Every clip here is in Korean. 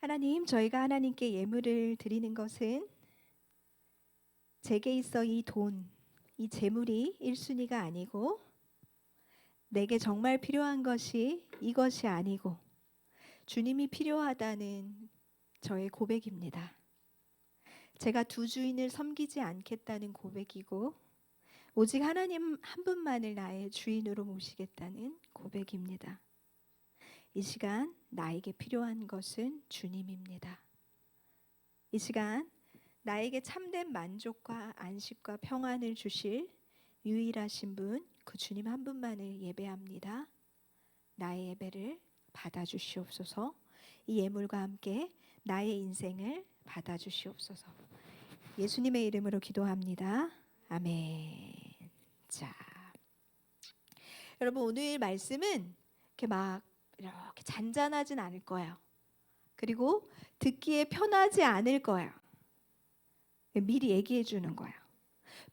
하나님, 저희가 하나님께 예물을 드리는 것은 제게 있어 이 돈, 이 재물이 1순위가 아니고 내게 정말 필요한 것이 이것이 아니고 주님이 필요하다는 저의 고백입니다. 제가 두 주인을 섬기지 않겠다는 고백이고 오직 하나님 한 분만을 나의 주인으로 모시겠다는 고백입니다. 이 시간 나에게 필요한 것은 주님입니다. 이 시간 나에게 참된 만족과 안식과 평안을 주실 유일하신 분, 그 주님 한 분만을 예배합니다. 나의 예배를 받아주시옵소서. 이 예물과 함께 나의 인생을 받아주시옵소서. 예수님의 이름으로 기도합니다. 아멘. 자, 여러분 오늘 말씀은 이렇게 잔잔하진 않을 거예요. 그리고 듣기에 편하지 않을 거예요. 미리 얘기해 주는 거예요.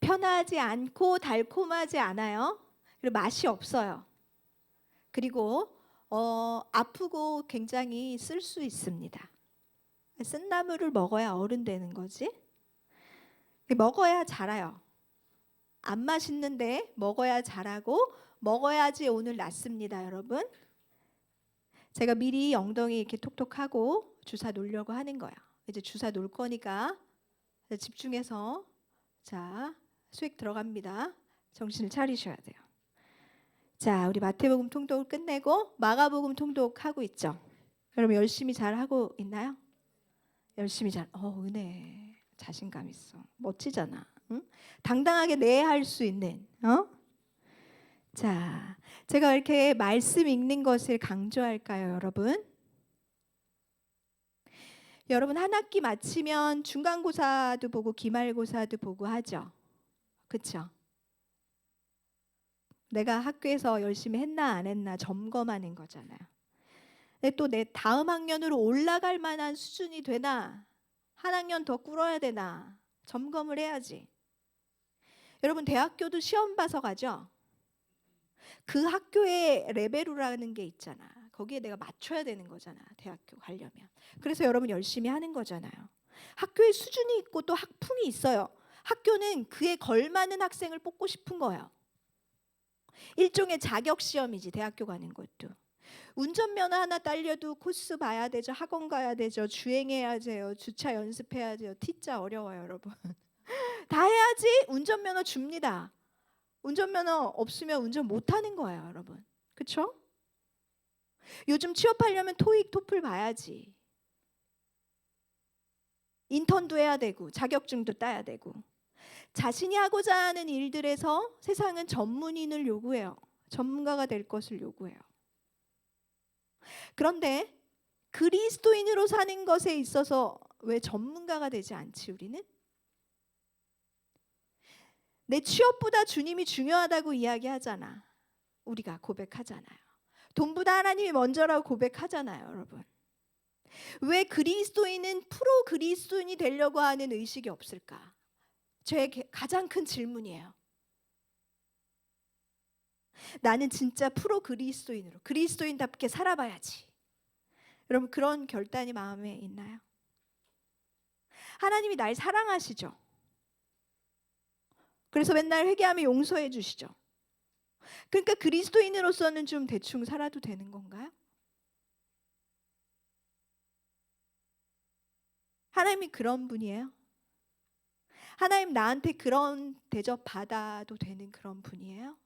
편하지 않고 달콤하지 않아요. 그리고 맛이 없어요. 그리고 아프고 굉장히 쓸 수 있습니다. 쓴 나물을 먹어야 어른 되는 거지. 먹어야 자라요. 안 맛있는데 먹어야 자라고 먹어야지 오늘 낫습니다, 여러분. 제가 미리 엉덩이 이렇게 톡톡하고 주사 놓으려고 하는 거예요. 이제 주사 놓을 거니까 집중해서 자 수익 들어갑니다. 정신을 차리셔야 돼요. 자, 우리 마태복음 통독을 끝내고 마가복음 통독하고 있죠. 여러분 열심히 잘 하고 있나요? 열심히 잘. 은혜, 자신감 있어. 멋지잖아. 응? 당당하게 네 할 수 있는. 자, 제가 이렇게 말씀 읽는 것을 강조할까요, 여러분? 여러분 한 학기 마치면 중간고사도 보고 기말고사도 보고 하죠. 그렇죠? 내가 학교에서 열심히 했나 안 했나 점검하는 거잖아요. 근데 또 내 다음 학년으로 올라갈 만한 수준이 되나, 한 학년 더 꿇어야 되나 점검을 해야지. 여러분 대학교도 시험 봐서 가죠. 그 학교의 레벨이라는 게 있잖아. 거기에 내가 맞춰야 되는 거잖아. 대학교 가려면. 그래서 여러분 열심히 하는 거잖아요. 학교의 수준이 있고 또 학풍이 있어요. 학교는 그에 걸맞는 학생을 뽑고 싶은 거예요. 일종의 자격 시험이지, 대학교 가는 것도. 운전면허 하나 딸려도 코스 봐야 되죠. 학원 가야 되죠. 주행해야 돼요. 주차 연습해야 돼요. T자 어려워요, 여러분. 다 해야지 운전면허 줍니다. 운전면허 없으면 운전 못 하는 거예요, 여러분. 그렇죠? 요즘 취업하려면 토익, 토플 봐야지. 인턴도 해야 되고 자격증도 따야 되고. 자신이 하고자 하는 일들에서 세상은 전문인을 요구해요. 전문가가 될 것을 요구해요. 그런데 그리스도인으로 사는 것에 있어서 왜 전문가가 되지 않지, 우리는? 내 취업보다 주님이 중요하다고 이야기하잖아. 우리가 고백하잖아요. 돈보다 하나님이 먼저라고 고백하잖아요, 여러분. 왜 그리스도인은 프로 그리스도인이 되려고 하는 의식이 없을까? 제 가장 큰 질문이에요. 나는 진짜 프로 그리스도인으로 그리스도인답게 살아봐야지. 여러분 그런 결단이 마음에 있나요? 하나님이 날 사랑하시죠. 그래서 맨날 회개하며 용서해 주시죠. 그러니까 그리스도인으로서는 좀 대충 살아도 되는 건가요? 하나님이 그런 분이에요? 하나님 나한테 그런 대접 받아도 되는 그런 분이에요?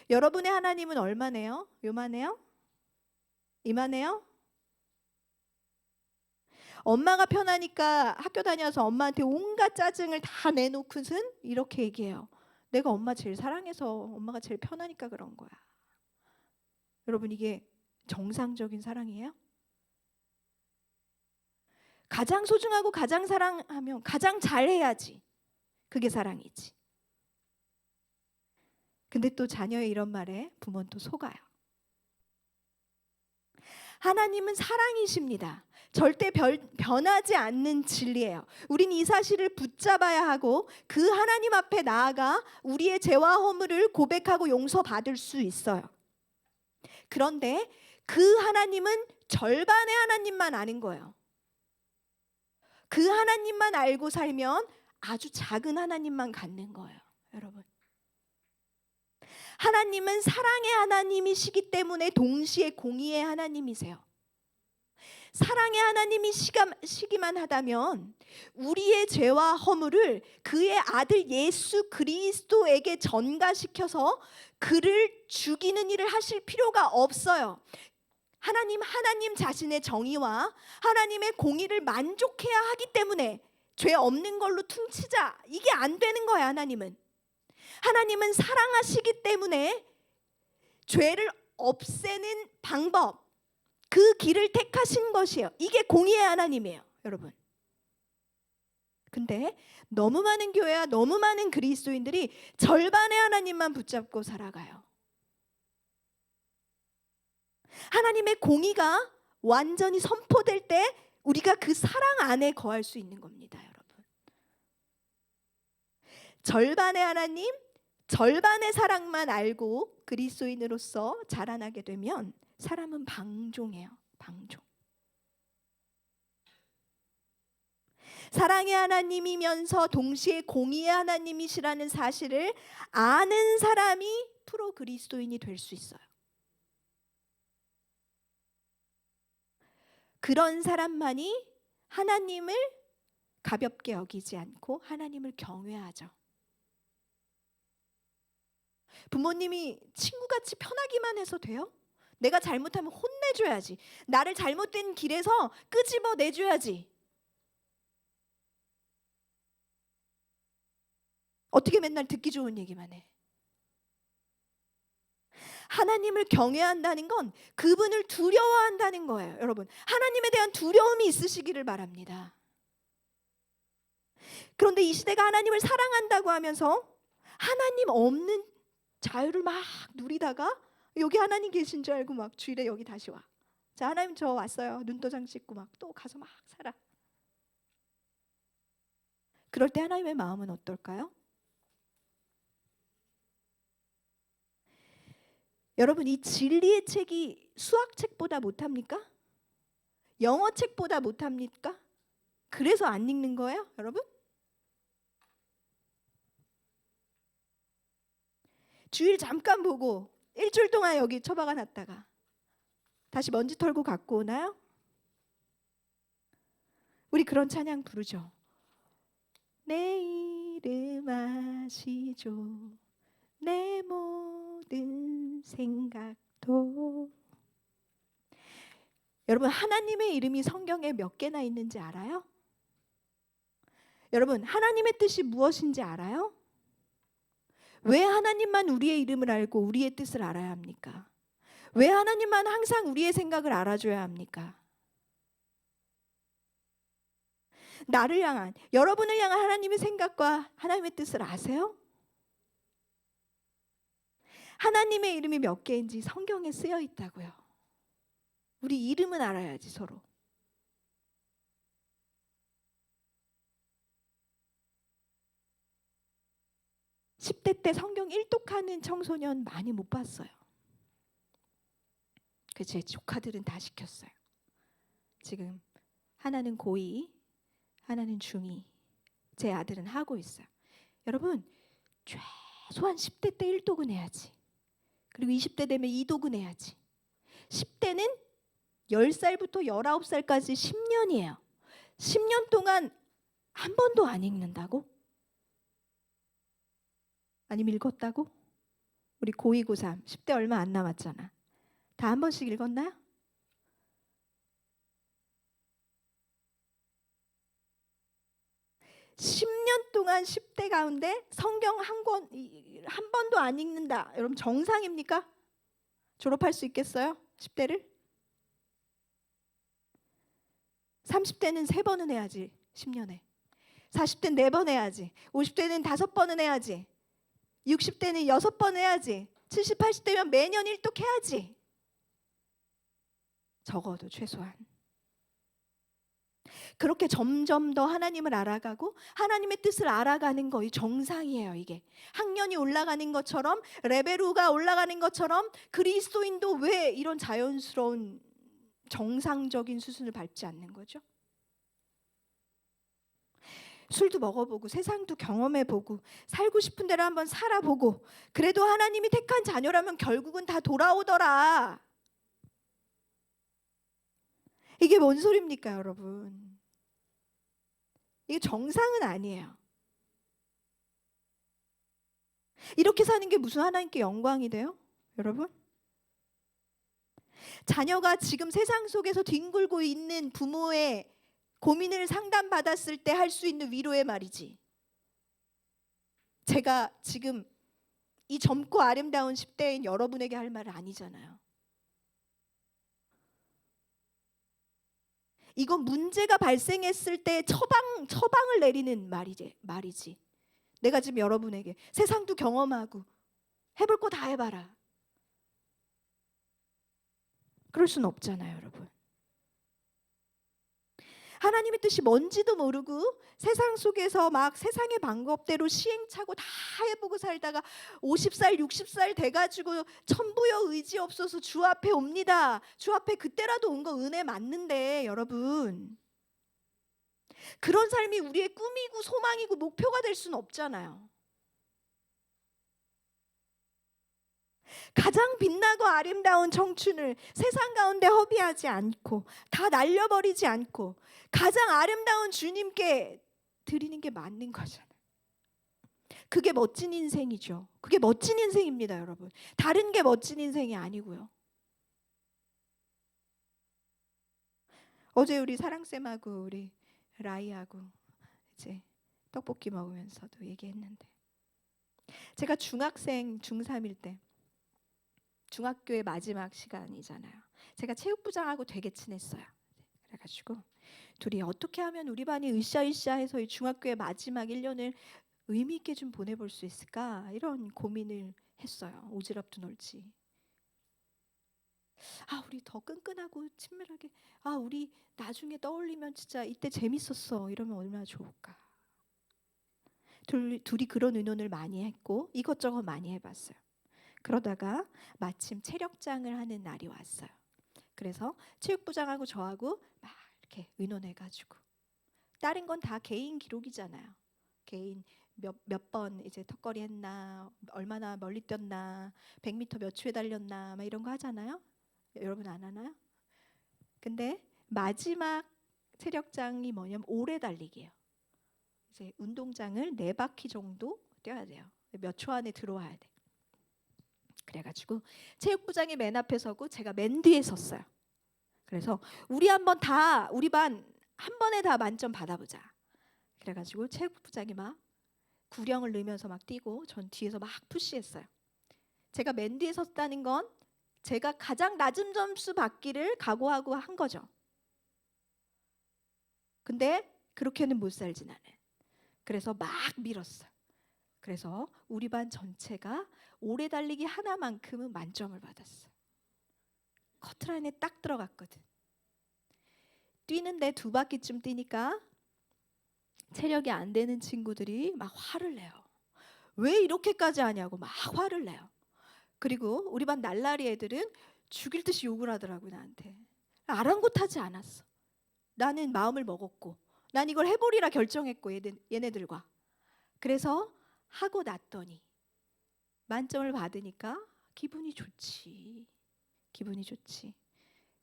여러분의 하나님은 얼마네요? 요만해요? 이만해요? 엄마가 편하니까 학교 다녀서 엄마한테 온갖 짜증을 다 내놓고선 이렇게 얘기해요. 내가 엄마 제일 사랑해서 엄마가 제일 편하니까 그런 거야. 여러분 이게 정상적인 사랑이에요? 가장 소중하고 가장 사랑하면 가장 잘해야지. 그게 사랑이지. 근데 또 자녀의 이런 말에 부모는 또 속아요. 하나님은 사랑이십니다. 절대 변하지 않는 진리예요. 우린 이 사실을 붙잡아야 하고 그 하나님 앞에 나아가 우리의 죄와 허물을 고백하고 용서받을 수 있어요. 그런데 그 하나님은 절반의 하나님만 아는 거예요. 그 하나님만 알고 살면 아주 작은 하나님만 갖는 거예요, 여러분. 하나님은 사랑의 하나님이시기 때문에 동시에 공의의 하나님이세요. 사랑의 하나님이시기만 하다면 우리의 죄와 허물을 그의 아들 예수 그리스도에게 전가시켜서 그를 죽이는 일을 하실 필요가 없어요. 하나님 자신의 정의와 하나님의 공의를 만족해야 하기 때문에 죄 없는 걸로 퉁치자, 이게 안 되는 거야. 하나님은 사랑하시기 때문에 죄를 없애는 방법, 그 길을 택하신 것이에요. 이게 공의의 하나님이에요, 여러분. 근데 너무 많은 교회와 너무 많은 그리스도인들이 절반의 하나님만 붙잡고 살아가요. 하나님의 공의가 완전히 선포될 때 우리가 그 사랑 안에 거할 수 있는 겁니다, 여러분. 절반의 하나님, 절반의 사랑만 알고 그리스도인으로서 자라나게 되면 사람은 방종해요. 방종. 사랑의 하나님이면서 동시에 공의의 하나님이시라는 사실을 아는 사람이 프로 그리스도인이 될 수 있어요. 그런 사람만이 하나님을 가볍게 여기지 않고 하나님을 경외하죠. 부모님이 친구같이 편하기만 해서 돼요? 내가 잘못하면 혼내줘야지. 나를 잘못된 길에서 끄집어 내줘야지. 어떻게 맨날 듣기 좋은 얘기만 해? 하나님을 경외한다는 건 그분을 두려워한다는 거예요, 여러분. 하나님에 대한 두려움이 있으시기를 바랍니다. 그런데 이 시대가 하나님을 사랑한다고 하면서 하나님 없는 자유를 막 누리다가 여기 하나님 계신 줄 알고 막 주일에 여기 다시 와. 자, 하나님 저 왔어요. 눈도장 찍고 막 또 가서 막 살아. 그럴 때 하나님의 마음은 어떨까요? 여러분, 이 진리의 책이 수학책보다 못합니까? 영어책보다 못합니까? 그래서 안 읽는 거예요, 여러분? 주일 잠깐 보고 일주일 동안 여기 처박아 놨다가 다시 먼지 털고 갖고 오나요? 우리 그런 찬양 부르죠. 내 이름 아시죠, 내 모든 생각도. 여러분, 하나님의 이름이 성경에 몇 개나 있는지 알아요? 여러분, 하나님의 뜻이 무엇인지 알아요? 왜 하나님만 우리의 이름을 알고 우리의 뜻을 알아야 합니까? 왜 하나님만 항상 우리의 생각을 알아줘야 합니까? 나를 향한, 여러분을 향한 하나님의 생각과 하나님의 뜻을 아세요? 하나님의 이름이 몇 개인지 성경에 쓰여 있다고요. 우리 이름은 알아야지, 서로. (10대) 때 성경 일독하는 청소년 많이 못 봤어요. 제 조카들은 다 시켰어요. 지금 하나는 고2, 하나는 중2, 제 아들은 하고 있어요. 여러분, 최소한 10대 때 1독은 해야지. 그리고 20대 되면 2독은 해야지. 10대는 10살부터 19살까지 10년이에요. 10년 동안 한 번도 안 읽는다고? 아니면 읽었다고? 우리 고2, 고3, 10대 얼마 안 남았잖아. 다 한 번씩 읽었나요? (10년) 동안 10대 가운데 성경 한 번도 안 읽는다. 여러분, 정상입니까? 졸업할 수 있겠어요? 10대를? 30대는 3번은 해야지, 10년에. 40대는 4번 해야지. 50대는 5번은 해야지. 60대는 6번 해야지. 70, 80대면 매년 1독 해야지. 적어도 최소한. 그렇게 점점 더 하나님을 알아가고 하나님의 뜻을 알아가는 거이 정상이에요. 이게 학년이 올라가는 것처럼, 레벨우가 올라가는 것처럼 그리스도인도 왜 이런 자연스러운 정상적인 수순을 밟지 않는 거죠. 술도 먹어보고 세상도 경험해보고 살고 싶은 대로 한번 살아보고 그래도 하나님이 택한 자녀라면 결국은 다 돌아오더라. 이게 뭔 소리입니까, 여러분? 이게 정상은 아니에요. 이렇게 사는 게 무슨 하나님께 영광이 돼요? 여러분? 자녀가 지금 세상 속에서 뒹굴고 있는 부모의 고민을 상담받았을 때 할 수 있는 위로의 말이지. 제가 지금 이 젊고 아름다운 10대인 여러분에게 할 말은 아니잖아요. 이건 문제가 발생했을 때 처방을 내리는 말이지. 내가 지금 여러분에게 세상도 경험하고 해볼 거 다 해봐라. 그럴 수는 없잖아요, 여러분. 하나님의 뜻이 뭔지도 모르고 세상 속에서 막 세상의 방법대로 시행착오 다 해보고 살다가 50살, 60살 돼가지고 천부여 의지 없어서 주 앞에 옵니다. 주 앞에 그때라도 온 거 은혜 맞는데 여러분, 그런 삶이 우리의 꿈이고 소망이고 목표가 될 수는 없잖아요. 가장 빛나고 아름다운 청춘을 세상 가운데 허비하지 않고 다 날려버리지 않고 가장 아름다운 주님께 드리는 게 맞는 거잖아요. 그게 멋진 인생이죠. 그게 멋진 인생입니다, 여러분. 다른 게 멋진 인생이 아니고요. 어제 우리 사랑쌤하고 우리 라이하고 이제 떡볶이 먹으면서도 얘기했는데, 제가 중학생 중3일 때 중학교의 마지막 시간이잖아요. 제가 체육부장하고 되게 친했어요. 그래가지고 둘이 어떻게 하면 우리 반이 으쌰으쌰해서 이 중학교의 마지막 1년을 의미 있게 좀 보내볼 수 있을까, 이런 고민을 했어요. 오지랖도 넓지. 우리 더 끈끈하고 친밀하게, 우리 나중에 떠올리면 진짜 이때 재밌었어, 이러면 얼마나 좋을까. 둘이 그런 의논을 많이 했고 이것저것 많이 해봤어요. 그러다가 마침 체력장을 하는 날이 왔어요. 그래서 체육부장하고 저하고 막 이렇게 의논해가지고, 다른 건 다 개인 기록이잖아요. 개인 몇 번 이제 턱걸이 했나, 얼마나 멀리 뛰었나, 100m 몇 초에 달렸나, 막 이런 거 하잖아요. 여러분 안 하나요? 근데 마지막 체력장이 뭐냐면 오래 달리기예요. 이제 운동장을 4바퀴 정도 뛰어야 돼요. 몇 초 안에 들어와야 돼. 그래가지고 체육부장이 맨 앞에 서고 제가 맨 뒤에 섰어요. 그래서 우리 반 한 번에 다 만점 받아보자. 그래가지고 체육부장이 막 구령을 넣으면서 막 뛰고 전 뒤에서 막 푸시했어요. 제가 맨 뒤에 섰다는 건 제가 가장 낮은 점수 받기를 각오하고 한 거죠. 근데 그렇게는 못 살지 나는. 그래서 막 밀었어요. 그래서 우리 반 전체가 오래 달리기 하나만큼은 만점을 받았어요. 커트라인에 딱 들어갔거든. 뛰는데 2바퀴쯤 뛰니까 체력이 안 되는 친구들이 막 화를 내요. 왜 이렇게까지 하냐고 막 화를 내요. 그리고 우리 반 날라리 애들은 죽일 듯이 욕을 하더라고요, 나한테. 아랑곳하지 않았어. 나는 마음을 먹었고 난 이걸 해보리라 결정했고 얘네들과. 그래서 하고 났더니 만점을 받으니까 기분이 좋지. 기분이 좋지.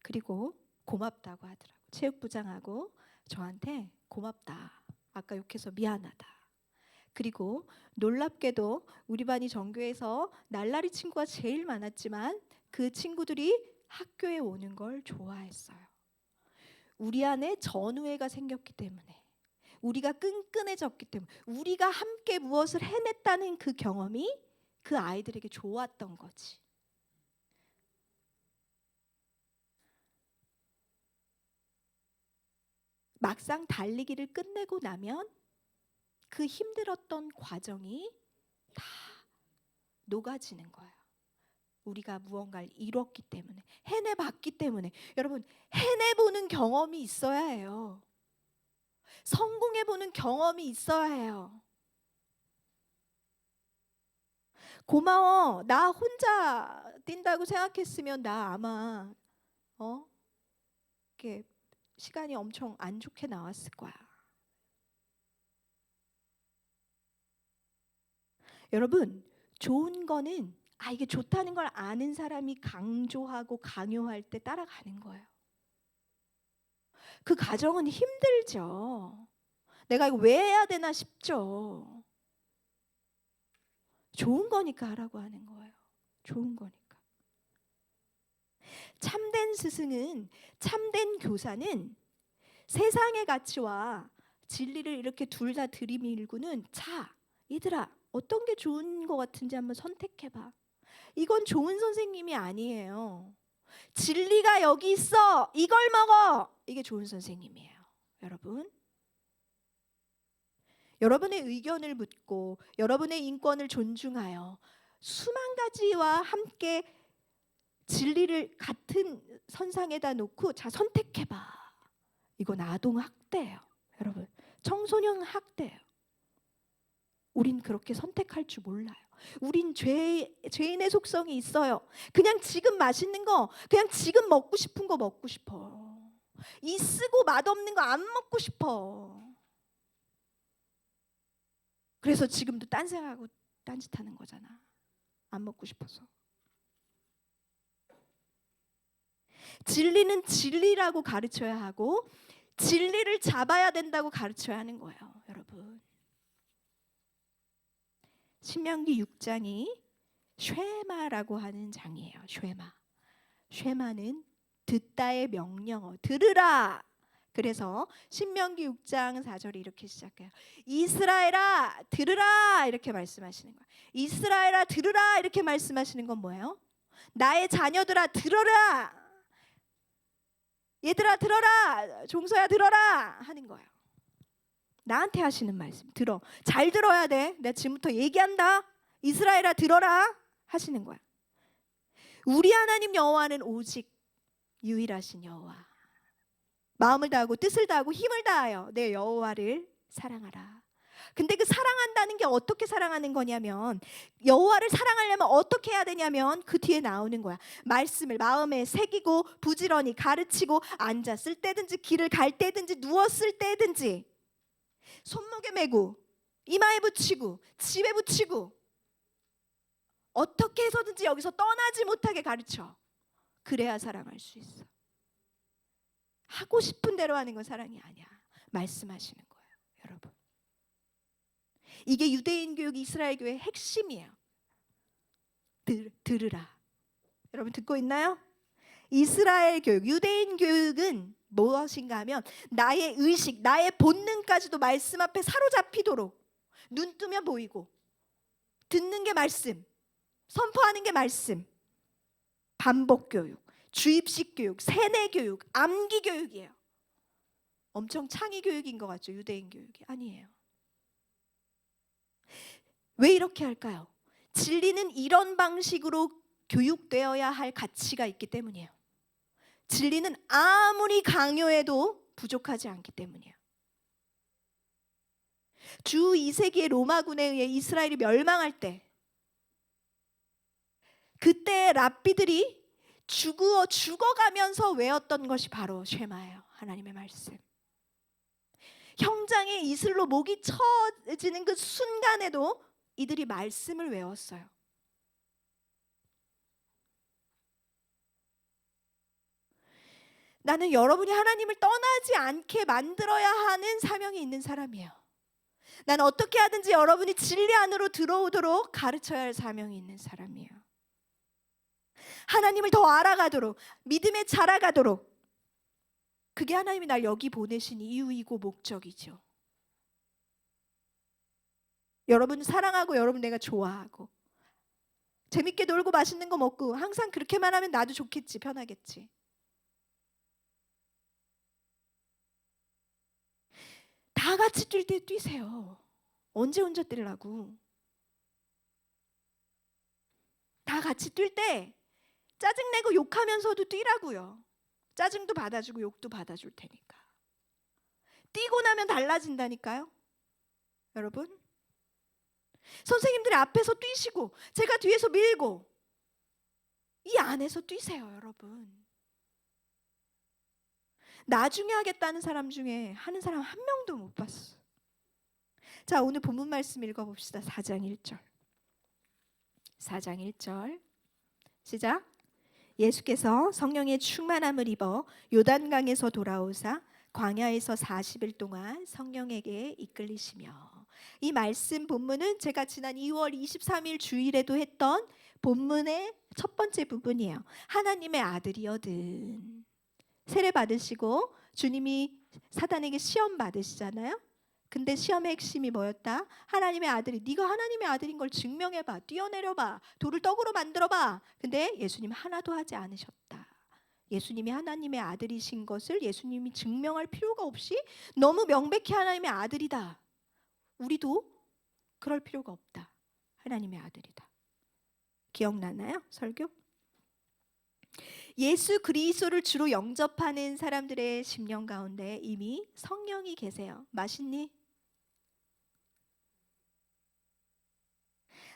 그리고 고맙다고 하더라고. 체육부장하고 저한테 고맙다. 아까 욕해서 미안하다. 그리고 놀랍게도 우리 반이 전교에서 날라리 친구가 제일 많았지만 그 친구들이 학교에 오는 걸 좋아했어요. 우리 안에 전우애가 생겼기 때문에, 우리가 끈끈해졌기 때문에, 우리가 함께 무엇을 해냈다는 그 경험이 그 아이들에게 좋았던 거지. 막상 달리기를 끝내고 나면 그 힘들었던 과정이 다 녹아지는 거예요. 우리가 무언가를 이뤘기 때문에, 해내봤기 때문에. 여러분, 해내보는 경험이 있어야 해요. 성공해보는 경험이 있어야 해요. 고마워. 나 혼자 뛴다고 생각했으면 나 아마 이렇게 시간이 엄청 안 좋게 나왔을 거야. 여러분, 좋은 거는 이게 좋다는 걸 아는 사람이 강조하고 강요할 때 따라가는 거예요. 그 과정은 힘들죠. 내가 이거 왜 해야 되나 싶죠. 좋은 거니까 하라고 하는 거예요. 좋은 거니까. 참된 스승은, 참된 교사는 세상의 가치와 진리를 이렇게 둘 다 들이밀고는, 자, 얘들아, 어떤 게 좋은 거 같은지 한번 선택해봐. 이건 좋은 선생님이 아니에요. 진리가 여기 있어. 이걸 먹어. 이게 좋은 선생님이에요. 여러분. 여러분의 의견을 묻고 여러분의 인권을 존중하여 수만 가지와 함께 진리를 같은 선상에다 놓고, 자, 선택해봐. 이건 아동학대예요. 여러분, 청소년 학대예요. 우린 그렇게 선택할 줄 몰라요. 우린 죄인의 속성이 있어요. 그냥 지금 맛있는 거, 그냥 지금 먹고 싶은 거 먹고 싶어. 이 쓰고 맛없는 거 안 먹고 싶어. 그래서 지금도 딴생하고 딴짓하는 거잖아. 안 먹고 싶어서. 진리는 진리라고 가르쳐야 하고 진리를 잡아야 된다고 가르쳐야 하는 거예요. 여러분, 신명기 6장이 쉐마라고 하는 장이에요. 쉐마는 듣다의 명령어, 들으라. 그래서 신명기 6장 4절이 이렇게 시작해요. 이스라엘아 들으라, 이렇게 말씀하시는 거예요. 이스라엘아 들으라, 이렇게 말씀하시는 건 뭐예요? 나의 자녀들아 들어라. 얘들아 들어라. 종서야 들어라 하는 거예요. 나한테 하시는 말씀. 들어. 잘 들어야 돼. 내가 지금부터 얘기한다. 이스라엘아 들어라 하시는 거야. 우리 하나님 여호와는 오직 유일하신 여호와. 마음을 다하고 뜻을 다하고 힘을 다하여 내 여호와를 사랑하라. 근데 그 사랑한다는 게 어떻게 사랑하는 거냐면, 여호와를 사랑하려면 어떻게 해야 되냐면 그 뒤에 나오는 거야. 말씀을 마음에 새기고 부지런히 가르치고, 앉았을 때든지 길을 갈 때든지 누웠을 때든지 손목에 메고 이마에 붙이고 집에 붙이고, 어떻게 해서든지 여기서 떠나지 못하게 가르쳐. 그래야 사랑할 수 있어. 하고 싶은 대로 하는 건 사랑이 아니야. 말씀하시는 거예요. 여러분, 이게 유대인 교육, 이스라엘 교회의 핵심이에요. 들으라. 여러분 듣고 있나요? 이스라엘 교육, 유대인 교육은 무엇인가 하면 나의 의식, 나의 본능까지도 말씀 앞에 사로잡히도록 눈 뜨면 보이고, 듣는 게 말씀, 선포하는 게 말씀, 반복 교육, 주입식 교육, 세뇌 교육, 암기 교육이에요. 엄청 창의 교육인 것 같죠? 유대인 교육이 아니에요. 왜 이렇게 할까요? 진리는 이런 방식으로 교육되어야 할 가치가 있기 때문이에요. 진리는 아무리 강요해도 부족하지 않기 때문이에요. 주 2세기의 로마군에 의해 이스라엘이 멸망할 때, 그때 랍비들이 죽어가면서 외웠던 것이 바로 쉐마예요. 하나님의 말씀. 형장에 이슬로 목이 쳐지는 그 순간에도 이들이 말씀을 외웠어요. 나는 여러분이 하나님을 떠나지 않게 만들어야 하는 사명이 있는 사람이에요. 나는 어떻게 하든지 여러분이 진리 안으로 들어오도록 가르쳐야 할 사명이 있는 사람이에요. 하나님을 더 알아가도록, 믿음에 자라가도록. 그게 하나님이 날 여기 보내신 이유이고 목적이죠. 여러분 사랑하고 여러분 내가 좋아하고 재밌게 놀고 맛있는 거 먹고 항상 그렇게만 하면 나도 좋겠지, 편하겠지. 다 같이 뛸 때 뛰세요. 언제 혼자 뛰려고. 다 같이 뛸 때 짜증내고 욕하면서도 뛰라고요. 짜증도 받아주고 욕도 받아줄 테니까. 뛰고 나면 달라진다니까요. 여러분, 선생님들이 앞에서 뛰시고 제가 뒤에서 밀고 이 안에서 뛰세요. 여러분, 나중에 하겠다는 사람 중에 하는 사람 한 명도 못 봤어. 자, 오늘 본문 말씀 읽어봅시다. 4장 1절. 4장 1절 시작. 예수께서 성령의 충만함을 입어 요단강에서 돌아오사 광야에서 40일 동안 성령에게 이끌리시며. 이 말씀 본문은 제가 지난 2월 23일 주일에도 했던 본문의 첫 번째 부분이에요. 하나님의 아들이거든. 세례 받으시고 주님이 사단에게 시험 받으시잖아요. 근데 시험의 핵심이 뭐였다? 하나님의 아들이, 네가 하나님의 아들인 걸 증명해봐. 뛰어내려봐. 돌을 떡으로 만들어봐. 근데 예수님 하나도 하지 않으셨다. 예수님이 하나님의 아들이신 것을 예수님이 증명할 필요가 없이 너무 명백히 하나님의 아들이다. 우리도 그럴 필요가 없다. 하나님의 아들이다. 기억나나요? 설교? 예수 그리스도를 주로 영접하는 사람들의 심령 가운데 이미 성령이 계세요. 맛있니?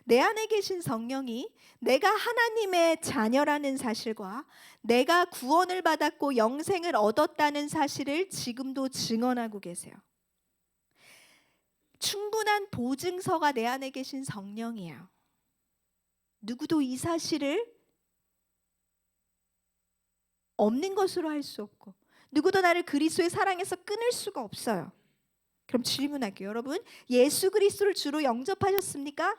내 안에 계신 성령이 내가 하나님의 자녀라는 사실과 내가 구원을 받았고 영생을 얻었다는 사실을 지금도 증언하고 계세요. 충분한 보증서가 내 안에 계신 성령이에요. 누구도 이 사실을 없는 것으로 할 수 없고 누구도 나를 그리스도의 사랑에서 끊을 수가 없어요. 그럼 질문할게요. 여러분, 예수 그리스도를 주로 영접하셨습니까?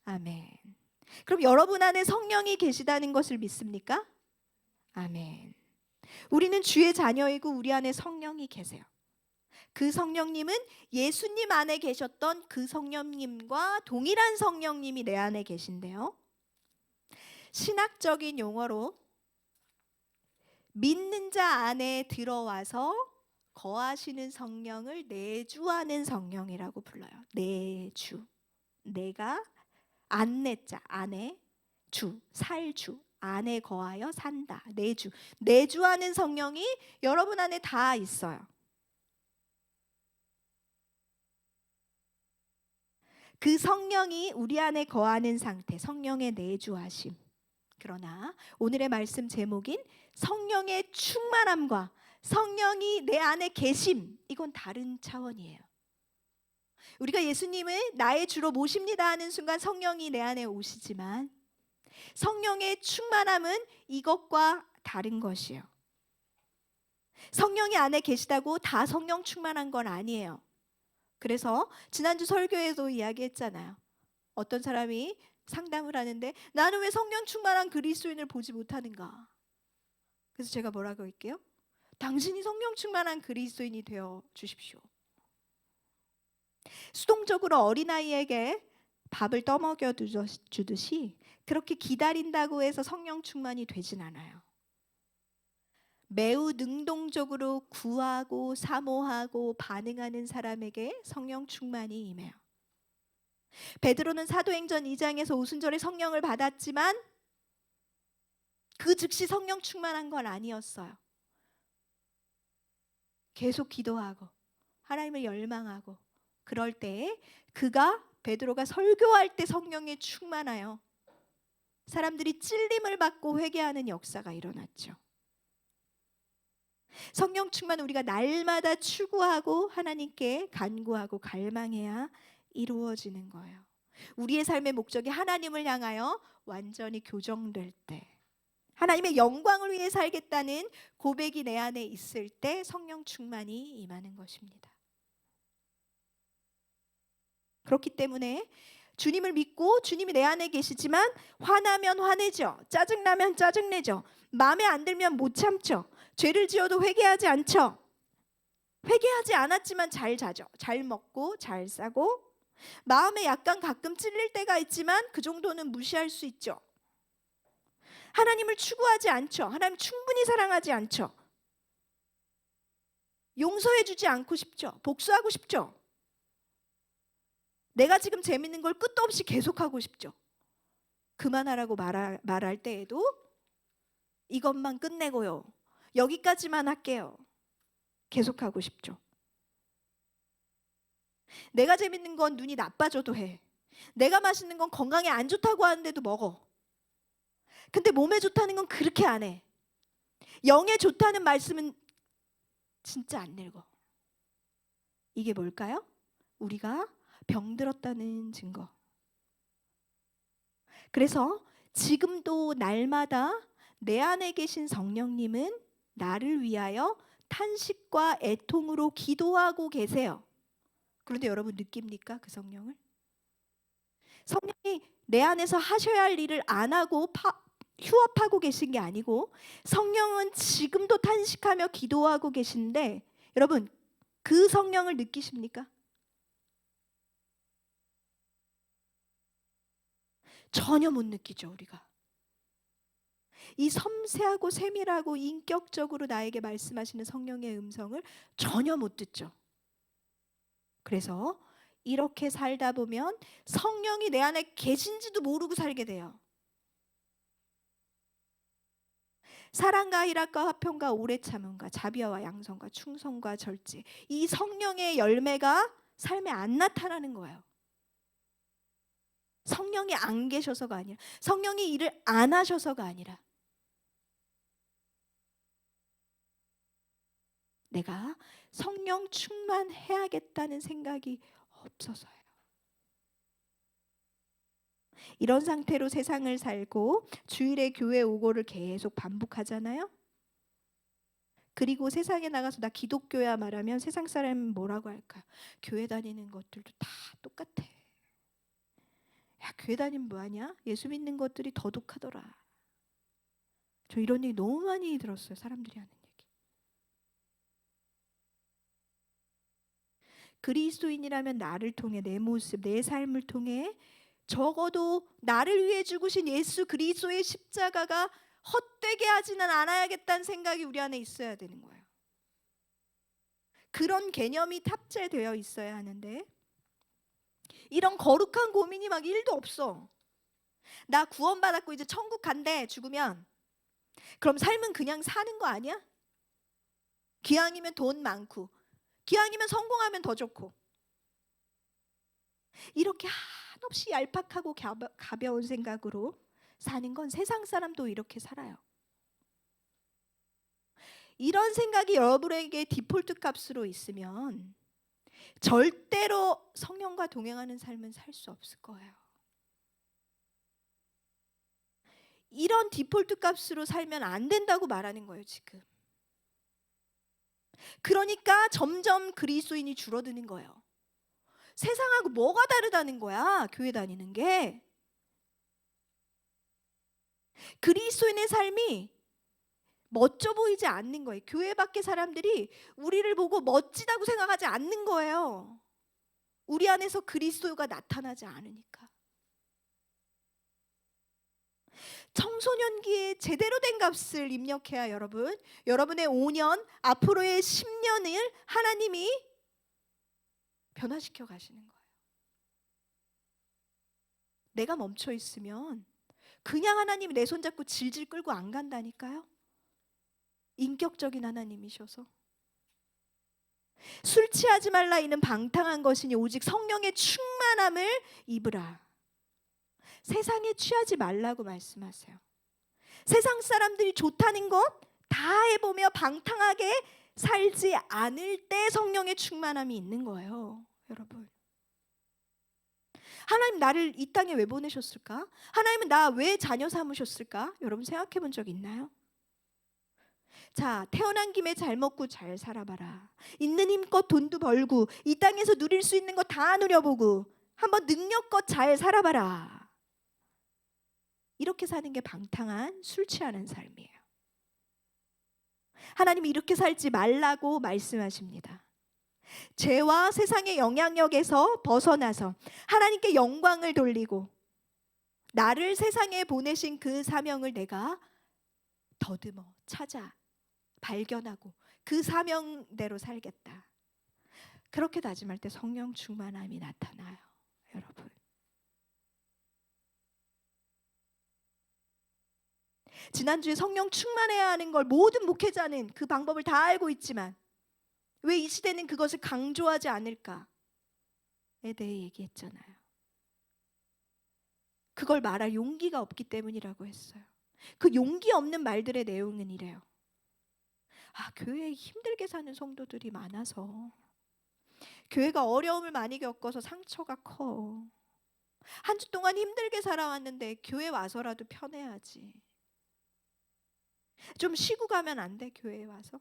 아멘. 그럼 여러분 안에 성령이 계시다는 것을 믿습니까? 아멘. 우리는 주의 자녀이고 우리 안에 성령이 계세요. 그 성령님은 예수님 안에 계셨던 그 성령님과 동일한 성령님이 내 안에 계신데요. 신학적인 용어로 믿는 자 안에 들어와서 거하시는 성령을 내주하는 성령이라고 불러요. 내주. 내가 안내자, 안에 주, 살주, 안에 거하여 산다. 내주. 내주하는 성령이 여러분 안에 다 있어요. 그 성령이 우리 안에 거하는 상태, 성령의 내주하심. 그러나 오늘의 말씀 제목인 성령의 충만함과 성령이 내 안에 계심, 이건 다른 차원이에요. 우리가 예수님을 나의 주로 모십니다 하는 순간 성령이 내 안에 오시지만 성령의 충만함은 이것과 다른 것이에요. 성령이 안에 계시다고 다 성령 충만한 건 아니에요. 그래서 지난주 설교에도 이야기했잖아요. 어떤 사람이 상담을 하는데 나는 왜 성령 충만한 그리스도인을 보지 못하는가? 그래서 제가 뭐라고 할게요? 당신이 성령 충만한 그리스도인이 되어 주십시오. 수동적으로 어린아이에게 밥을 떠먹여 주듯이 그렇게 기다린다고 해서 성령 충만이 되진 않아요. 매우 능동적으로 구하고 사모하고 반응하는 사람에게 성령 충만이 임해요. 베드로는 사도행전 2장에서 오순절에 성령을 받았지만 그 즉시 성령 충만한 건 아니었어요. 계속 기도하고 하나님을 열망하고 그럴 때에 베드로가 설교할 때 성령에 충만하여 사람들이 찔림을 받고 회개하는 역사가 일어났죠. 성령 충만 우리가 날마다 추구하고 하나님께 간구하고 갈망해야 이루어지는 거예요. 우리의 삶의 목적이 하나님을 향하여 완전히 교정될 때, 하나님의 영광을 위해 살겠다는 고백이 내 안에 있을 때 성령 충만이 임하는 것입니다. 그렇기 때문에 주님을 믿고 주님이 내 안에 계시지만 화나면 화내죠. 짜증나면 짜증내죠. 마음에 안 들면 못 참죠. 죄를 지어도 회개하지 않죠. 회개하지 않았지만 잘 자죠. 잘 먹고 잘 싸고 마음에 약간 가끔 찔릴 때가 있지만 그 정도는 무시할 수 있죠. 하나님을 추구하지 않죠. 하나님 충분히 사랑하지 않죠. 용서해 주지 않고 싶죠. 복수하고 싶죠. 내가 지금 재밌는 걸 끝도 없이 계속하고 싶죠. 그만하라고 말할 때에도 이것만 끝내고요. 여기까지만 할게요. 계속하고 싶죠. 내가 재밌는 건 눈이 나빠져도 해. 내가 맛있는 건 건강에 안 좋다고 하는데도 먹어. 근데 몸에 좋다는 건 그렇게 안 해. 영에 좋다는 말씀은 진짜 안 늙어. 이게 뭘까요? 우리가 병들었다는 증거. 그래서 지금도 날마다 내 안에 계신 성령님은 나를 위하여 탄식과 애통으로 기도하고 계세요. 그런데 여러분 느낍니까? 그 성령을? 성령이 내 안에서 하셔야 할 일을 안 하고 휴업하고 계신 게 아니고 성령은 지금도 탄식하며 기도하고 계신데 여러분 그 성령을 느끼십니까? 전혀 못 느끼죠. 우리가 이 섬세하고 세밀하고 인격적으로 나에게 말씀하시는 성령의 음성을 전혀 못 듣죠. 그래서 이렇게 살다 보면 성령이 내 안에 계신지도 모르고 살게 돼요. 사랑과 희락과 화평과 오래 참음과 자비와 양성과 충성과 절제, 이 성령의 열매가 삶에 안 나타나는 거예요. 성령이 안 계셔서가 아니라, 성령이 일을 안 하셔서가 아니라 내가 성령 충만해야겠다는 생각이 없어서요. 이런 상태로 세상을 살고 주일에 교회 오고를 계속 반복하잖아요. 그리고 세상에 나가서 나 기독교야 말하면 세상 사람은 뭐라고 할까요? 교회 다니는 것들도 다 똑같아. 야, 교회 다니면 뭐하냐? 예수 믿는 것들이 더 독하더라. 저 이런 얘기 너무 많이 들었어요. 사람들이 하는 얘기. 그리스도인이라면 나를 통해 내 모습, 내 삶을 통해 적어도 나를 위해 죽으신 예수 그리스도의 십자가가 헛되게 하지는 않아야겠다는 생각이 우리 안에 있어야 되는 거예요. 그런 개념이 탑재되어 있어야 하는데 이런 거룩한 고민이 막 1도 없어. 나 구원받았고 이제 천국 간대 죽으면. 그럼 삶은 그냥 사는 거 아니야? 기왕이면 돈 많고 기왕이면 성공하면 더 좋고 이렇게 한없이 얄팍하고 가벼운 생각으로 사는 건 세상 사람도 이렇게 살아요. 이런 생각이 여러분에게 디폴트 값으로 있으면 절대로 성령과 동행하는 삶은 살 수 없을 거예요. 이런 디폴트 값으로 살면 안 된다고 말하는 거예요, 지금. 그러니까 점점 그리스도인이 줄어드는 거예요. 세상하고 뭐가 다르다는 거야, 교회 다니는 게. 그리스도인의 삶이 멋져 보이지 않는 거예요. 교회 밖의 사람들이 우리를 보고 멋지다고 생각하지 않는 거예요. 우리 안에서 그리스도가 나타나지 않으니까. 청소년기에 제대로 된 값을 입력해야 여러분의 5년, 앞으로의 10년을 하나님이 변화시켜 가시는 거예요. 내가 멈춰 있으면 그냥 하나님이 내 손잡고 질질 끌고 안 간다니까요. 인격적인 하나님이셔서. 술 취하지 말라 이는 방탕한 것이니 오직 성령의 충만함을 입으라. 세상에 취하지 말라고 말씀하세요. 세상 사람들이 좋다는 것 다 해보며 방탕하게 살지 않을 때 성령의 충만함이 있는 거예요, 여러분. 하나님 나를 이 땅에 왜 보내셨을까? 하나님은 나 왜 자녀 삼으셨을까? 여러분 생각해 본 적 있나요? 자, 태어난 김에 잘 먹고 잘 살아봐라. 있는 힘껏 돈도 벌고 이 땅에서 누릴 수 있는 거 다 누려보고 한번 능력껏 잘 살아봐라. 이렇게 사는 게 방탕한 술 취하는 삶이에요. 하나님이 이렇게 살지 말라고 말씀하십니다. 죄와 세상의 영향력에서 벗어나서 하나님께 영광을 돌리고 나를 세상에 보내신 그 사명을 내가 더듬어 찾아 발견하고 그 사명대로 살겠다. 그렇게 다짐할 때 성령 충만함이 나타나요, 여러분. 지난주에 성령 충만해야 하는 걸 모든 목회자는 그 방법을 다 알고 있지만 왜 이 시대는 그것을 강조하지 않을까에 대해 얘기했잖아요. 그걸 말할 용기가 없기 때문이라고 했어요. 그 용기 없는 말들의 내용은 이래요. 교회에 힘들게 사는 성도들이 많아서, 교회가 어려움을 많이 겪어서 상처가 커. 한 주 동안 힘들게 살아왔는데 교회 와서라도 편해야지. 좀 쉬고 가면 안 돼? 교회에 와서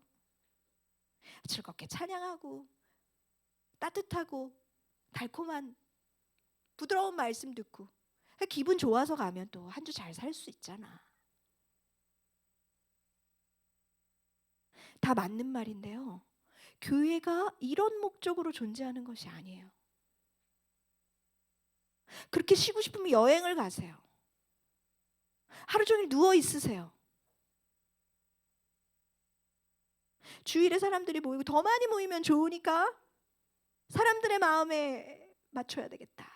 즐겁게 찬양하고 따뜻하고 달콤한 부드러운 말씀 듣고 기분 좋아서 가면 또 한 주 잘 살 수 있잖아. 다 맞는 말인데요, 교회가 이런 목적으로 존재하는 것이 아니에요. 그렇게 쉬고 싶으면 여행을 가세요. 하루 종일 누워 있으세요. 주일에 사람들이 모이고 더 많이 모이면 좋으니까 사람들의 마음에 맞춰야 되겠다.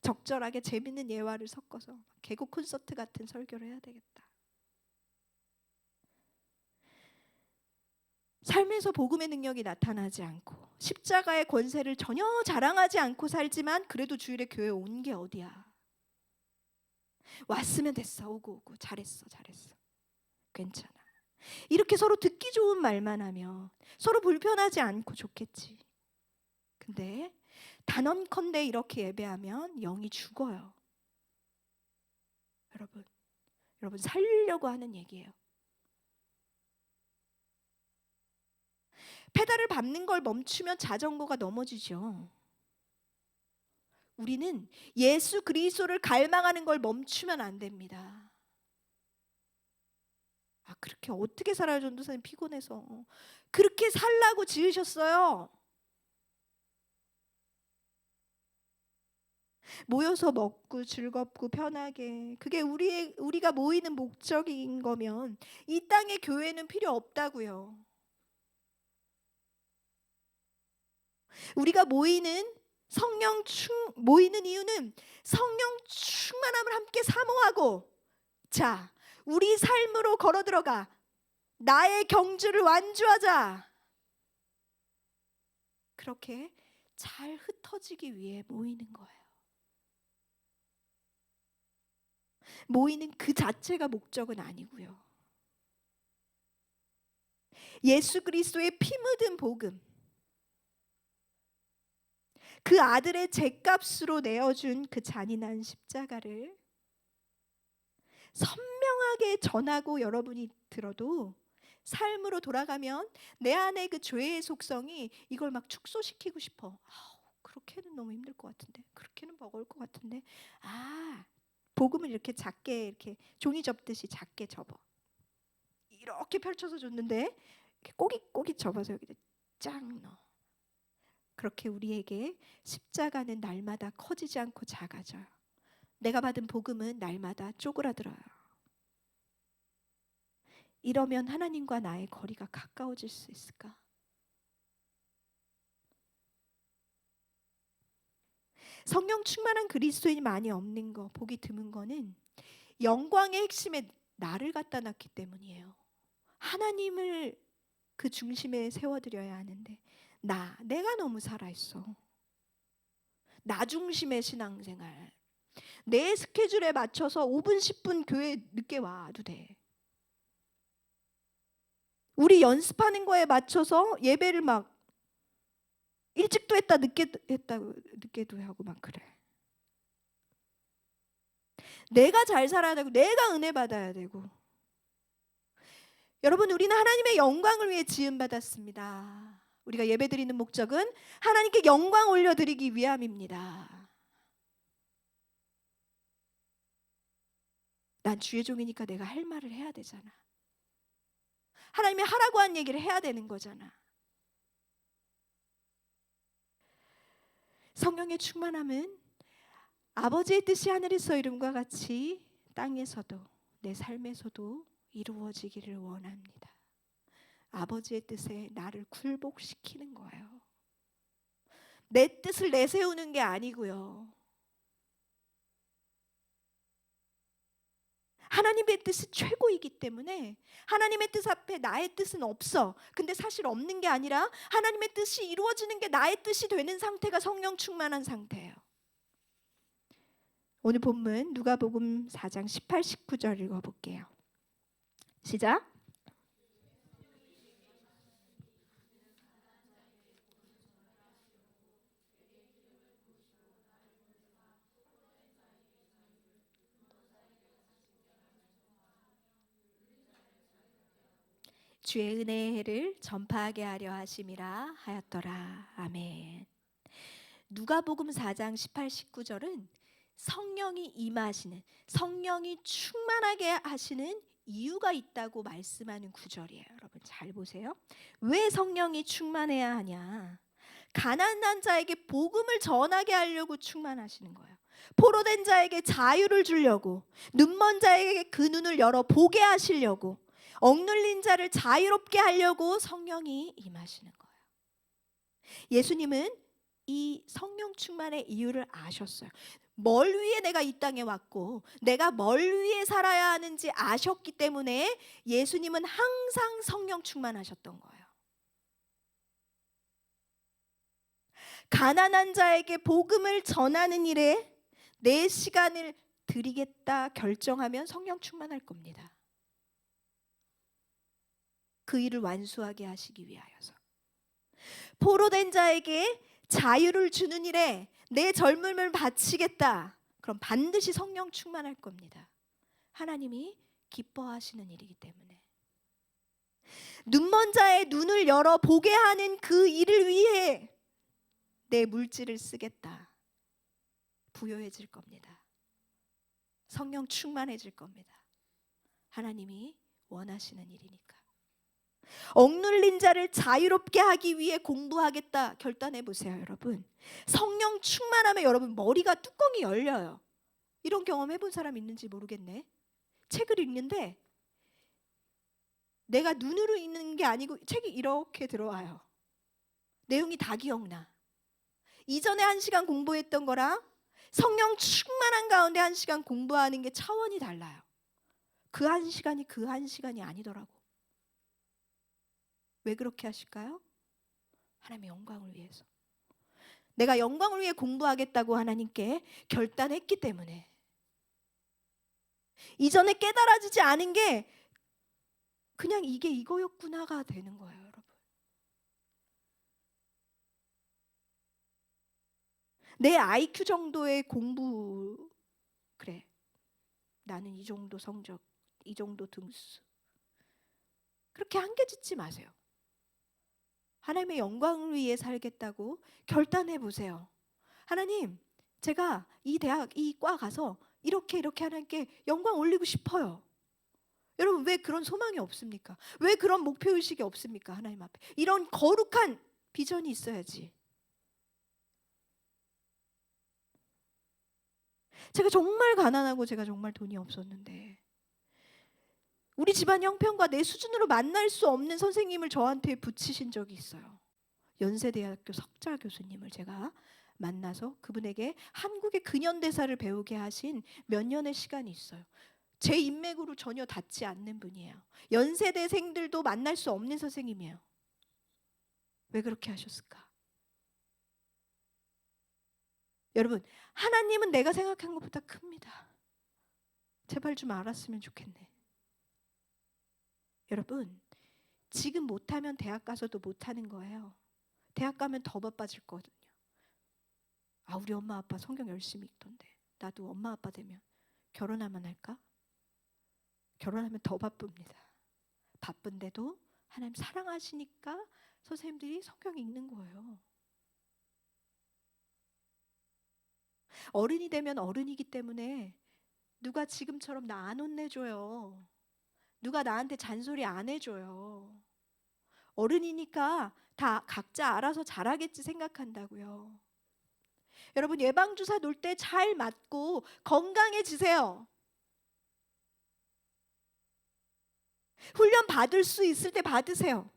적절하게 재밌는 예화를 섞어서 개국 콘서트 같은 설교를 해야 되겠다. 삶에서 복음의 능력이 나타나지 않고 십자가의 권세를 전혀 자랑하지 않고 살지만 그래도 주일에 교회 온 게 어디야. 왔으면 됐어. 오고 잘했어 괜찮아. 이렇게 서로 듣기 좋은 말만 하면 서로 불편하지 않고 좋겠지. 근데 단언컨대 이렇게 예배하면 영이 죽어요. 여러분 살리려고 하는 얘기예요. 페달을 밟는 걸 멈추면 자전거가 넘어지죠. 우리는 예수 그리스도를 갈망하는 걸 멈추면 안 됩니다. 그렇게 어떻게 살아요? 전도사님 피곤해서. 그렇게 살라고 지으셨어요. 모여서 먹고 즐겁고 편하게, 그게 우리가 모이는 목적인 거면 이 땅의 교회는 필요 없다고요. 우리가 모이는 이유는 성령 충만함을 함께 사모하고, 자, 우리 삶으로 걸어 들어가 나의 경주를 완주하자. 그렇게 잘 흩어지기 위해 모이는 거예요. 모이는 그 자체가 목적은 아니고요. 예수 그리스도의 피 묻은 복음, 그 아들의 죗값으로 내어준 그 잔인한 십자가를 선명하게 전하고 여러분이 들어도 삶으로 돌아가면 내 안에 그 죄의 속성이 이걸 막 축소시키고 싶어. 그렇게는 너무 힘들 것 같은데, 그렇게는 버거울 것 같은데, 복음을 이렇게 작게, 이렇게 종이 접듯이 작게 접어. 이렇게 펼쳐서 줬는데 이렇게 꼬깃꼬깃 접어서 여기다 쫙 넣어. 그렇게 우리에게 십자가는 날마다 커지지 않고 작아져요. 내가 받은 복음은 날마다 쪼그라들어요. 이러면 하나님과 나의 거리가 가까워질 수 있을까? 성령 충만한 그리스도인이 많이 없는 거, 보기 드문 거는 영광의 핵심에 나를 갖다 놨기 때문이에요. 하나님을 그 중심에 세워드려야 하는데 내가 너무 살아있어. 나 중심의 신앙생활. 내 스케줄에 맞춰서 5분 10분 교회 늦게 와도 돼. 우리 연습하는 거에 맞춰서 예배를 막 일찍도 했다 늦게도 하고 막 그래. 내가 잘 살아야 되고 내가 은혜 받아야 되고. 여러분, 우리는 하나님의 영광을 위해 지음받았습니다. 우리가 예배드리는 목적은 하나님께 영광 올려드리기 위함입니다. 난 주의 종이니까 내가 할 말을 해야 되잖아. 하나님이 하라고 한 얘기를 해야 되는 거잖아. 성령의 충만함은 아버지의 뜻이 하늘에서 이룬과 같이 땅에서도 내 삶에서도 이루어지기를 원합니다. 아버지의 뜻에 나를 굴복시키는 거예요. 내 뜻을 내세우는 게 아니고요. 하나님의 뜻이 최고이기 때문에 하나님의 뜻 앞에 나의 뜻은 없어. 근데 사실 없는 게 아니라 하나님의 뜻이 이루어지는 게 나의 뜻이 되는 상태가 성령 충만한 상태예요. 오늘 본문 누가복음 4장 18, 19절 읽어볼게요. 시작. 주의 은혜의 해를 전파하게 하려 하심이라 하였더라. 아멘. 누가복음 4장 18, 19절은 성령이 임하시는, 성령이 충만하게 하시는 이유가 있다고 말씀하는 구절이에요. 여러분 잘 보세요. 왜 성령이 충만해야 하냐? 가난한 자에게 복음을 전하게 하려고 충만하시는 거예요. 포로된 자에게 자유를 주려고, 눈먼 자에게 그 눈을 열어 보게 하시려고, 억눌린 자를 자유롭게 하려고 성령이 임하시는 거예요. 예수님은 이 성령 충만의 이유를 아셨어요. 뭘 위해 내가 이 땅에 왔고 내가 뭘 위해 살아야 하는지 아셨기 때문에 예수님은 항상 성령 충만하셨던 거예요. 가난한 자에게 복음을 전하는 일에 내 시간을 드리겠다 결정하면 성령 충만할 겁니다. 그 일을 완수하게 하시기 위하여서. 포로된 자에게 자유를 주는 일에 내 젊음을 바치겠다. 그럼 반드시 성령 충만할 겁니다. 하나님이 기뻐하시는 일이기 때문에. 눈먼 자의 눈을 열어 보게 하는 그 일을 위해 내 물질을 쓰겠다. 부요해질 겁니다. 성령 충만해질 겁니다. 하나님이 원하시는 일이니까. 억눌린 자를 자유롭게 하기 위해 공부하겠다 결단해 보세요, 여러분. 성령 충만하면 여러분 머리가 뚜껑이 열려요. 이런 경험 해본 사람 있는지 모르겠네. 책을 읽는데 내가 눈으로 읽는 게 아니고 책이 이렇게 들어와요. 내용이 다 기억나. 이전에 1시간 공부했던 거랑 성령 충만한 가운데 1시간 공부하는 게 차원이 달라요. 그 1시간이 그 1시간이 아니더라고. 왜 그렇게 하실까요? 하나님의 영광을 위해서. 내가 영광을 위해 공부하겠다고 하나님께 결단했기 때문에. 이전에 깨달아지지 않은 게 그냥 이게 이거였구나가 되는 거예요, 여러분. 내 IQ 정도의 공부, 그래, 나는 이 정도 성적, 이 정도 등수, 그렇게 한계 짓지 마세요. 하나님의 영광을 위해 살겠다고 결단해 보세요. 하나님, 제가 이 대학, 이 과 가서 이렇게 하나님께 영광 올리고 싶어요. 여러분 왜 그런 소망이 없습니까? 왜 그런 목표의식이 없습니까? 하나님 앞에 이런 거룩한 비전이 있어야지. 제가 정말 가난하고 제가 정말 돈이 없었는데 우리 집안 형편과 내 수준으로 만날 수 없는 선생님을 저한테 붙이신 적이 있어요. 연세대학교 석좌 교수님을 제가 만나서 그분에게 한국의 근현대사를 배우게 하신 몇 년의 시간이 있어요. 제 인맥으로 전혀 닿지 않는 분이에요. 연세대생들도 만날 수 없는 선생님이에요. 왜 그렇게 하셨을까? 여러분, 하나님은 내가 생각한 것보다 큽니다. 제발 좀 알았으면 좋겠네. 여러분, 지금 못하면 대학 가서도 못하는 거예요. 대학 가면 더 바빠질 거거든요. 아, 우리 엄마 아빠 성경 열심히 읽던데 나도 엄마 아빠 되면 결혼하면 할까? 결혼하면 더 바쁩니다. 바쁜데도 하나님 사랑하시니까 선생님들이 성경 읽는 거예요. 어른이 되면 어른이기 때문에 누가 지금처럼 나 안 혼내줘요. 누가 나한테 잔소리 안 해줘요. 어른이니까 다 각자 알아서 잘하겠지 생각한다고요. 여러분 예방주사 놓을 때 잘 맞고 건강해지세요. 훈련 받을 수 있을 때 받으세요.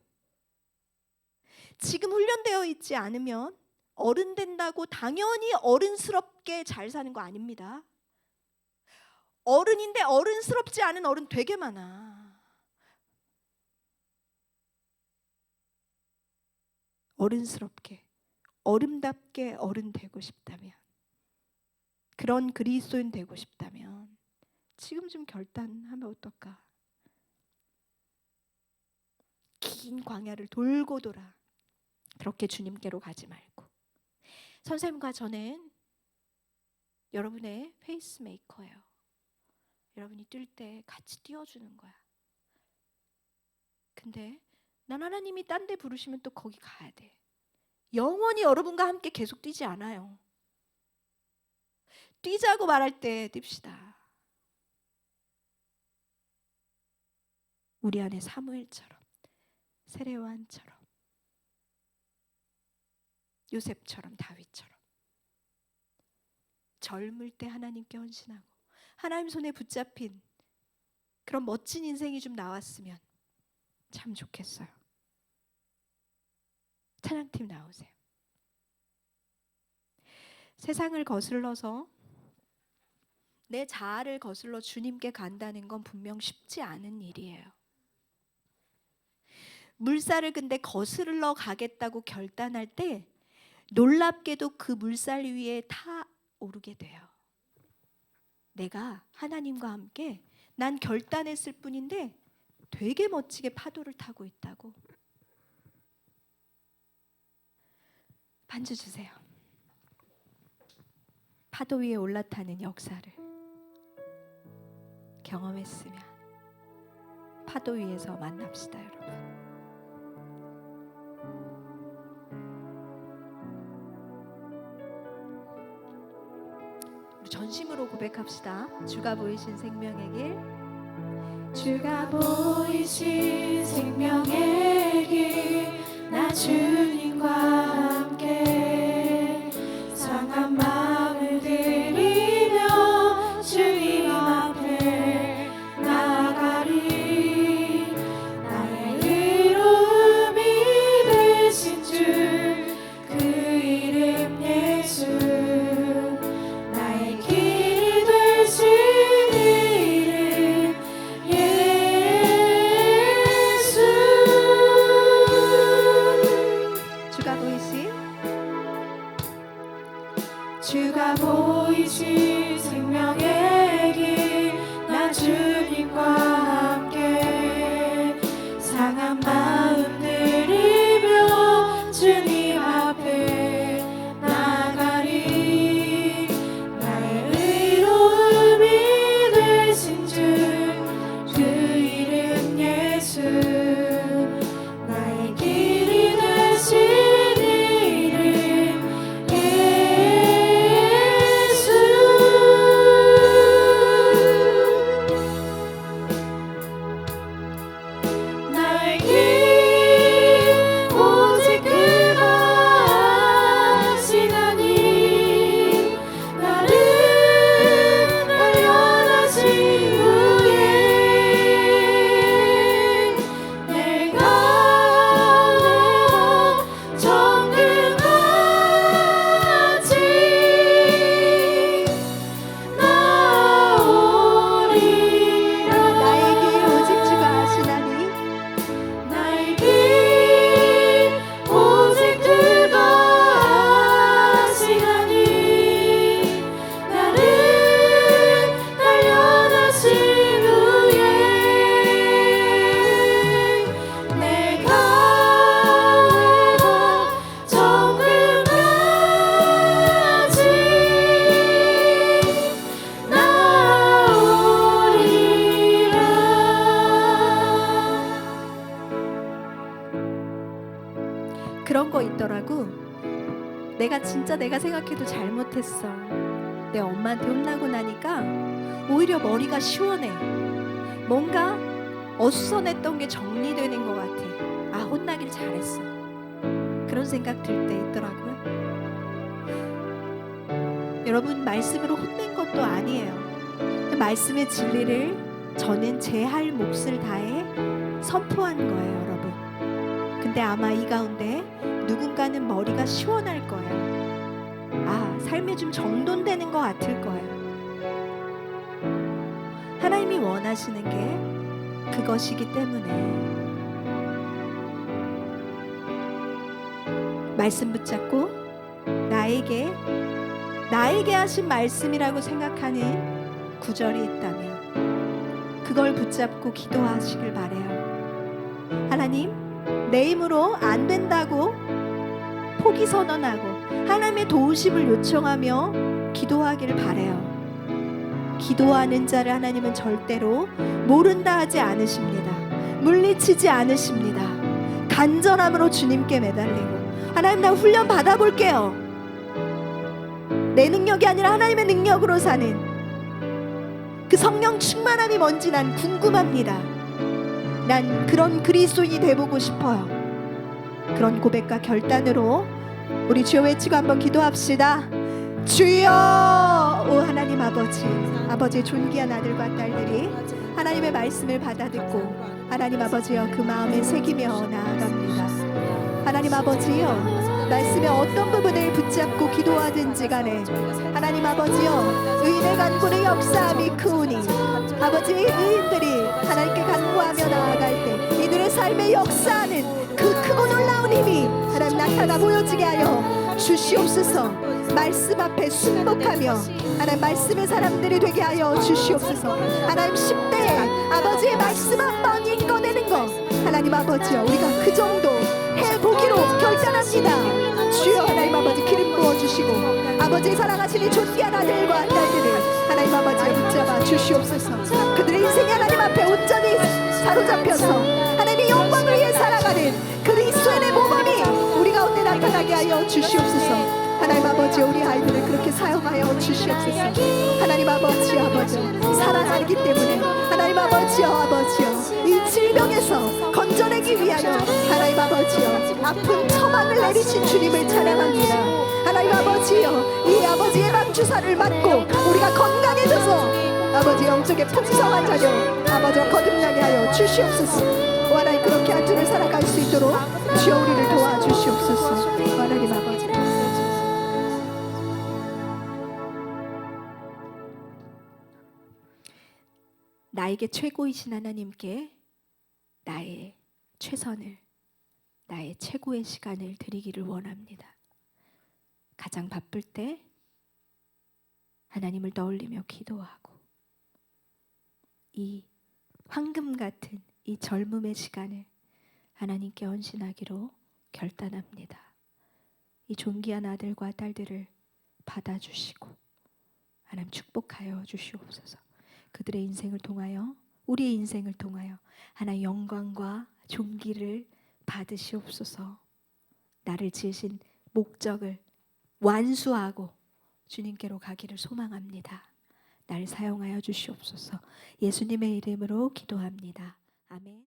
지금 훈련되어 있지 않으면 어른 된다고 당연히 어른스럽게 잘 사는 거 아닙니다. 어른인데 어른스럽지 않은 어른 되게 많아. 어른스럽게, 어른답게 어른 되고 싶다면, 그런 그리스도인 되고 싶다면 지금 좀 결단하면 어떨까? 긴 광야를 돌고 돌아 그렇게 주님께로 가지 말고, 선생님과 저는 여러분의 페이스메이커예요. 여러분이 뛸 때 같이 뛰어주는 거야. 근데 난 하나님이 딴 데 부르시면 또 거기 가야 돼. 영원히 여러분과 함께 계속 뛰지 않아요. 뛰자고 말할 때 뜁시다. 우리 안에 사무엘처럼, 세례요한처럼, 요셉처럼, 다윗처럼 젊을 때 하나님께 헌신하고 하나님 손에 붙잡힌 그런 멋진 인생이 좀 나왔으면 참 좋겠어요. 찬양팀 나오세요. 세상을 거슬러서 내 자아를 거슬러 주님께 간다는 건 분명 쉽지 않은 일이에요. 물살을 근데 거슬러 가겠다고 결단할 때 놀랍게도 그 물살 위에 타오르게 돼요. 내가 하나님과 함께 난 결단했을 뿐인데 되게 멋지게 파도를 타고 있다고. 반주 주세요. 파도 위에 올라타는 역사를 경험했으면 파도 위에서 만납시다, 여러분. 우리 전심으로 고백합시다. 주가 보이신 생명의 길, 주가 보이신 생명의 길, 나 주님과 함께 상한 마음을 들이며 주님 앞에 나가리. 나의 의로움이 되신 주, 그 이름 예수, 나의 길이 되신 이름 예수. 주가 보이신 생명의 길, 나 주님과 함께 상한 마음 들이며 주님 앞에 나가리. 나의 의로움이 되신 주, 그 이름 예수, 나의 길이 되신 이름 예수. 나의 길 오직 그가 하시나니, 나를 발견하신 후에 내가 정금같이 나오리라. 나의 길 오직 주가 아시나니 나의 길 오직 그가 아시나니, 나를 단련하신 후에 내가 정금같이 나오리라. 그런 거 있더라고. 내가 진짜 내가 생각해도 잘못했어. 내 엄마한테 혼나고 나니까 오히려 머리가 시원해. 뭔가 어수선했던 게 정리되는 것 같아. 아, 혼나길 잘했어. 그런 생각 들 때 있더라고요. 여러분, 말씀으로 혼낸 것도 아니에요. 말씀의 진리를 저는 제 할 몫을 다해 선포한 거예요, 여러분. 근데 아마 이 가운데 누군가는 머리가 시원할 거예요. 아, 삶에 좀 정돈되는 것 같을 거예요. 하나님이 원하시는 게 그것이기 때문에 말씀 붙잡고 나에게 하신 말씀이라고 생각하는 구절이 있다면 그걸 붙잡고 기도하시길 바래요. 하나님, 내 힘으로 안 된다고 포기 선언하고 하나님의 도우심을 요청하며 기도하기를 바래요. 기도하는 자를 하나님은 절대로 모른다 하지 않으십니다. 물리치지 않으십니다. 간절함으로 주님께 매달리고, 하나님 나 훈련 받아볼게요. 내 능력이 아니라 하나님의 능력으로 사는 그 성령 충만함이 뭔지 난 궁금합니다. 난 그런 그리스도인이 돼보고 싶어요. 그런 고백과 결단으로 우리 주여 외치고 한번 기도합시다. 주여! 오 하나님 아버지, 아버지의 존귀한 아들과 딸들이 하나님의 말씀을 받아듣고 하나님 아버지여 그 마음에 새기며 나아갑니다. 하나님 아버지여, 말씀의 어떤 부분을 붙잡고 기도하든지 간에 하나님 아버지여, 의인의 간구를 역사함이 크우니 아버지, 의인들이 하나님께 간구하며 나아갈 때 이들의 삶에 역사하는 그 크고 놀라운 힘이 하나님 나타나 보여지게 하여 주시옵소서. 말씀 앞에 순복하며 하나님 말씀의 사람들이 되게 하여 주시옵소서. 하나님 10대에 아버지의 말씀 한번 읽어내는 것 하나님 아버지여, 우리가 그 정도 해보기로 결단합니다. 주여 하나님 아버지 기름 부어주시고 아버지의 사랑하시는 존귀한 아들과 딸들을 하나님 아버지여 붙잡아 주시옵소서. 그들의 인생이 하나님 앞에 온전히 사로잡혀서 하나님의 영광을 위해 살아가는 그리스도인의 모범이 우리 가운데 나타나게 하여 주시옵소서. 하나님 아버지, 우리 아이들을 그렇게 사용하여 주시옵소서. 하나님 아버지, 아버지 살아나기 때문에 하나님 아버지여, 아버지여 이 질병에서 건져내기 위하여 하나님 아버지여 아픈 처방을 내리신 주님을 찬양합니다. 하나님 아버지여, 이 아버지 예방주사를 맞고 우리가 건강해져서 아버지 영적의 풍성한 자녀 아버지와 거듭나게 하여 주시옵소서. 하나님 그렇게 한 주를 살아갈 수 있도록 주여 우리를 도와주시옵소서. 하나님 아버지, 나에게 최고이신 하나님께 나의 최선을, 나의 최고의 시간을 드리기를 원합니다. 가장 바쁠 때 하나님을 떠올리며 기도하고 이 황금 같은 이 젊음의 시간을 하나님께 헌신하기로 결단합니다. 이 존귀한 아들과 딸들을 받아주시고 하나님 축복하여 주시옵소서. 그들의 인생을 통하여, 우리의 인생을 통하여 하나의 영광과 존귀를 받으시옵소서. 나를 지으신 목적을 완수하고 주님께로 가기를 소망합니다. 날 사용하여 주시옵소서. 예수님의 이름으로 기도합니다. 아멘.